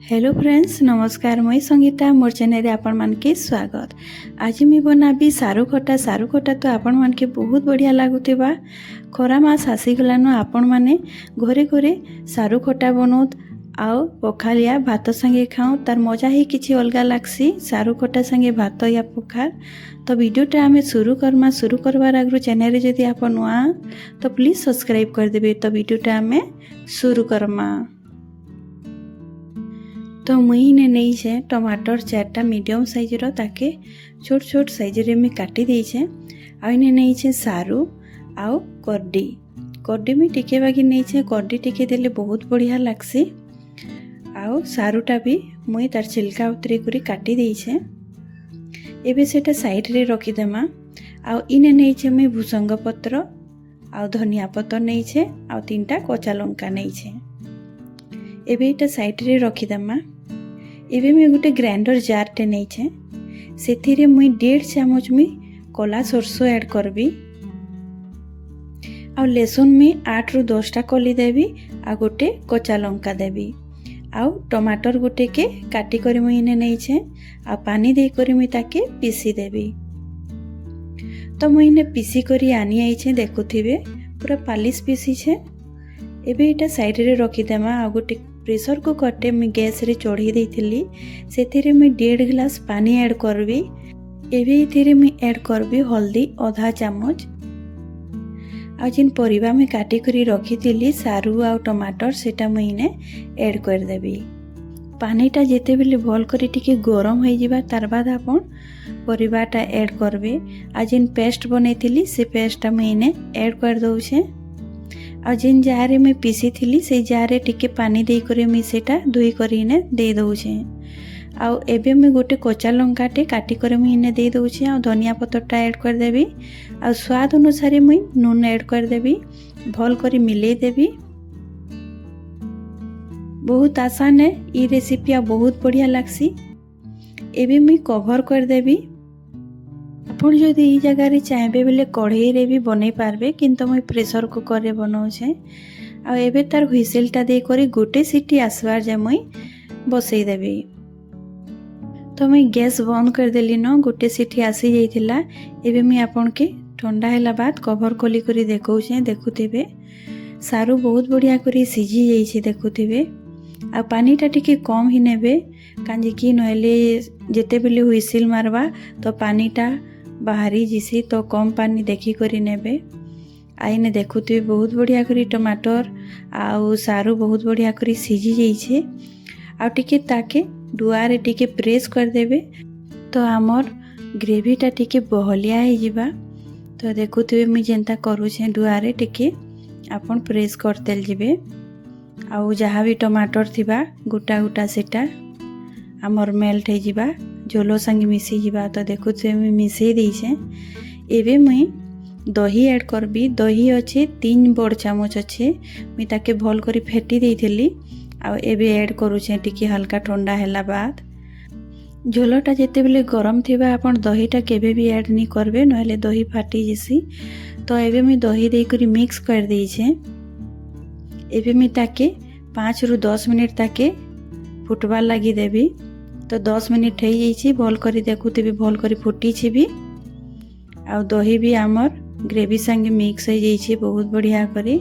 Hello friends नमस्कार मुई संगीता मोर channel आपण मान के स्वागत। आज मैं बनाबी सारू खटा तो आपण मान के बहुत बढ़िया लगुवा। खरा मास आसीगलान आपण मैंने घरे घरे सारू खटा बनाऊत आउ पखालिया भात संगे खाऊँ तार मजा ही किसी अलग लगसी। सारू खटा संगे भात या पखाल तो वीडियोटा आम शुरू करमा। शुरू करवार आगु चैनल जदि आप नुआ तो प्लीज सब्सक्राइब करदेवे। तो वीडियोटा आम शुरू करमा। तो मुई ने नहीं छे टमाटर 4टा मीडियम साइज रो ताके छोट छोट साइज रे मैं काटी दे छे। आइने नहीं छे सारू आउ करडी में टिके बाकी नहीं छे। करडी टिके देले बहुत बढ़िया लागसी। आउ सारूटा भी मुई तार छिलका उतरी करी काटी दे छे। एबे सेटा साइड रे रखी देमा। आउ इने नहीं छे मैं भुसंग पत्र आउ धनिया पत्र नहीं छे आउ 3टा कच्चा लंका नहीं छे। एबे इटा साइड रे रखी देमा। एबे मैं गोटे ग्राइंडर जार टे नहीं छे सेथिरे मुई 1.5 चामच में कला सरसों ऐड करबी। आ लहसुन में 8 ରୁ 10टा कली देवी आ गोटे कच्चा लंका देवी। आउ टमाटर गोटे के काटी करी मुई इने नहीं छे आ पानी दे करी मुई ताके पीसी देवी। तो मुई इने पीसी करी आनी आई छे देखुथिबे पूरा पालिश पीसी छे। एबे इटा साइड रे रखी देमा। आ गोटे प्रेशर कुकर टे मैं गैस रे चढ़ी देथिली सेथिरे मैं 1.5 गिलास पानी ऐड करबी। एबे इथिरे मैं ऐड करबी हल्दी आधा चामच। आ जिन परिबा में काटी करी रखी थिली सारू आ टमाटर सेटा मैं इने ऐड कर देबी। पानीटा जेते बेले भल करी टिके गरम हो जिबा तार बाद आपन परिबाटा ऐड करबे। आ जिन पेस्ट बनेथिली से पेस्टटा मैं इने ऐड कर दउछे। आ जिन जार में पीसी थी से जार टिके पानी दे करी मैं सेटा धोई करी इने दे दउछे। आउ एबे मैं गोटे कच्चा लंकाटे काटी करी मैं इने दे दउछे। आ धनिया पत्रटा ऐड कर देबी। आ स्वाद अनुसार मैं नून ऐड कर देबी। भल करी मिले देबी। बहुत आसान है ये रेसिपी आ बहुत बढ़िया लागसी। एबे मैं कवर कर देबी। आपण जदि ई जगह रे चाहबे बेले कढ़ाई रे भी बनै पारबे किंतु मैं प्रेशर कुकर रे बनाउछे। आ एबे तार हुइसेलटा दे करी गोटे सीटी आसबार जे मैं बसई देबी। तो मैं गैस बंद कर देली न गोटे सीटी आसी जाइथिला। एबे मैं आपन के ठंडा हैला बाद कवर खोली करी देखौछे। देखुथिबे सारू बहुत बढ़िया करी सिझी जाइछे देखुथिबे। आ पानीटा टिके कम ही नेबे कांजे कि नहले जेते बेले हुइसिल मारबा तो पानीटा बाहरी जिसी तो कम पानी देखी करी नेबे। आईने देखुथिबे बहुत बढ़िया करी टमाटर आउ सारू बहुत बढ़िया करी सिझी जाइछे। आ टिके ताके डुआरे टिके प्रेस कर देबे तो आमर ग्रेवीटा टिके बहलिया हो जिबा। तो देखुथिबे मुई जेंता करूछे डुआरे टिके आपन प्रेस करते जिबे। आउ जहाँ भी टमाटर थिबा गोटा गोटा सेटा आमर मेल्ट हो जिबा झोलो संगे मिसी जिबा। तो देखुथे मैं मिसई देइछे। एबे मुई दही ऐड करबी। दही अच्छे 3 बड़ चामच अच्छे मुई ताके भल करी फेटी देइथिली। आ एबे ऐड करूछे टिके हल्का ठंडा हैला बाद। झोलटा जेते बेले गरम थिबा आपन दहीटा केबे भी ऐड नहीं करबे नहले दही फाटी जिसी। तो एबे मुई दही दे करी मिक्स कर देइछे। एबे मैं ताके 5 ରୁ 10 मिनट ताके फुटबार लगी देबी। तो 10 मिनट हो जाइए भल करी देखुथिबी भल करी फुटी भी। आ दही भी आमर ग्रेवी संगे मिक्स हो जाइए बहुत बढ़िया करी।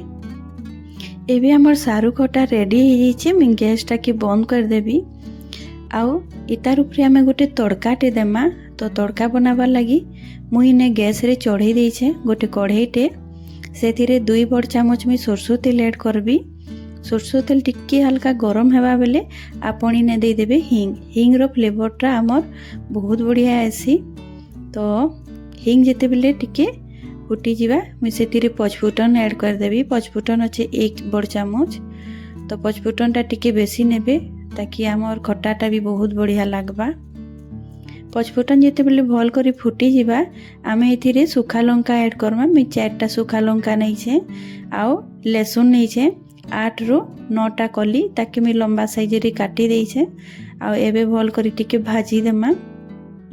एबे आमर सारू खटा रेडी हो जाइए। मैं गैसटा के बंद कर देबी। आउ इतार उपरे आमे गोटे तड़काटे देमा। तो तड़का बनाबार लगी मुई ने गैस रे चढ़ई देइछे गोटे कढ़ाईटे सेथिरे 2 बड़ चामच में सरसों तेल ऐड करबी। सरसों तेल टिके हल्का गरम हेबा बेले आपण इने दे देबे हिंग रो फ्लेवरटा आमर बहुत बढ़िया आसी। तो हिंग जेते बेले टिके फुटी जिबा मुई सेतिरे पचफुटन ऐड कर देबी। पचफुटन अच्छे 1 बड़ चामच। तो पचफुटनटा टिके बेसी नेबे ताकि आमर खटाटा भी बहुत बढ़िया लागबा। पचफुटन जेते बेले भल करी फुटी जिबा आमे एथिरे सुखा लंका ऐड करमा। मैं 4टा सुखा लंका नहीं छे आउ लहसुन नहीं छे 8 ରୁ 9टा कली ताकि मैं लंबा साइज रे काटी देइछे। आ एबे भल करी टिके भाजी देमा।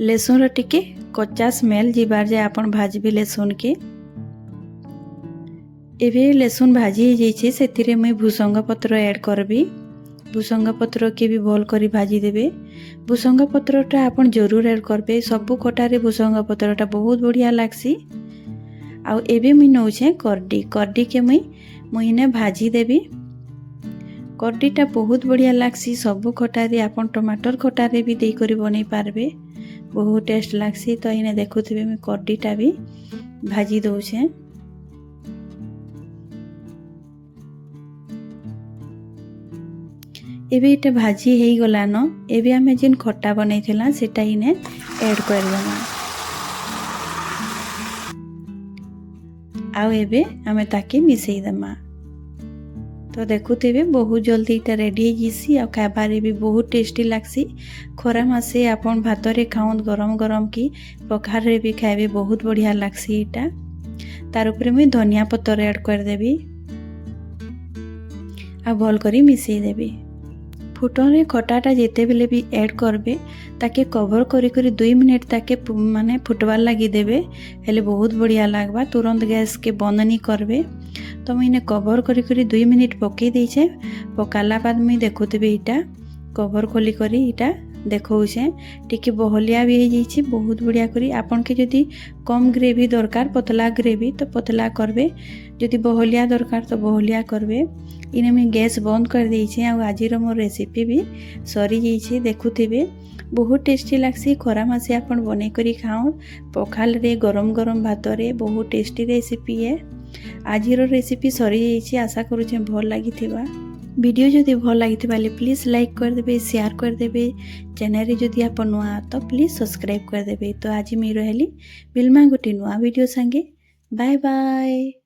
लहसुन रो टिके कच्चा स्मेल जिबार जे आपन भाजबे लहसुन के। एबे लहसुन भाजी जाइछे सेतिरे मैं भुसंग पत्र ऐड करबी। भुसंगा पत्र के भी भल करी भाजी देबे। भुसंगा पत्रटा आपन जरूर ऐड करबे। सबु खटारे भुसंगा पत्रटा बहुत बढ़िया लागसी। आउ एबे मुई नौछे करडी के मुई ने भाजी देबी। करडीटा बहुत बढ़िया लागसी। सबु खटारे आपन टमाटर खटारे भी देई करी बनै पारबे, बहुत टेस्ट लागसी। तो इने देखुथिबे मुई करडीटा भी भाजी दउछे। एबे इटा भाजी हेई गलान। एबे आमे जिन खट्टा बनैथिला सेटा इने ऐड कर देमा। आउ एबे आमे ताके मिसई देमा। तो देखुथिबे बहुत जल्दी इटा रेडी हो जिसी। आ खाबारे भी बहुत टेस्टी लागसी। खरा मासे आपन भातरे खाउन गरम गरम की पखार रे भी खाइबे बहुत बढ़िया लागसी। इटा तार ऊपर मुई धनिया पत्तर ऐड कर देबी। आ भल करी मिसई देबी। फुटन रे खटाटा जेते बेले भी ऐड करबे ताके कवर करी करी 2 मिनिट ताके माने फुटवार लगी देबे, हेले बहुत बढ़िया लागबा। तुरंत गैस के बंद नहीं करबे। तो मुझे कवर करी करी 2 मिनिट पकई देछे। पकाला बाद मुई देखुथिबे इटा कवर खोली करी इटा देखौछे टिके बहलिया भी हो जाइए बहुत बढ़िया करी। आपन के जदि कम ग्रेवी दरकार पतला ग्रेवी तो पतला करबे, जदि बहलिया दरकार तो बहलिया करबे। इने मुई गैस बंद कर देइछे। आ आजिर मोर रेसिपी भी सरी जाइए। देखुथिबे बहुत टेस्टी लागसी। खरा मासे आपन बनै करी खाओ पखाल रे गरम गरम भात रे बहुत टेस्टी रेसिपी है। आजिर रेसिपी सरी जाइए। आशा करूछे भल लागिथिबा। वीडियो जदि भल लागिथिबा प्लीज लाइक कर देबे, शेयर कर देबे। चैनल रे जदि आप नुआ तो प्लीज सब्सक्राइब कर देबे। तो आज मैं रहली बिलमा गोटे नुआ वीडियो संगे। Bye bye.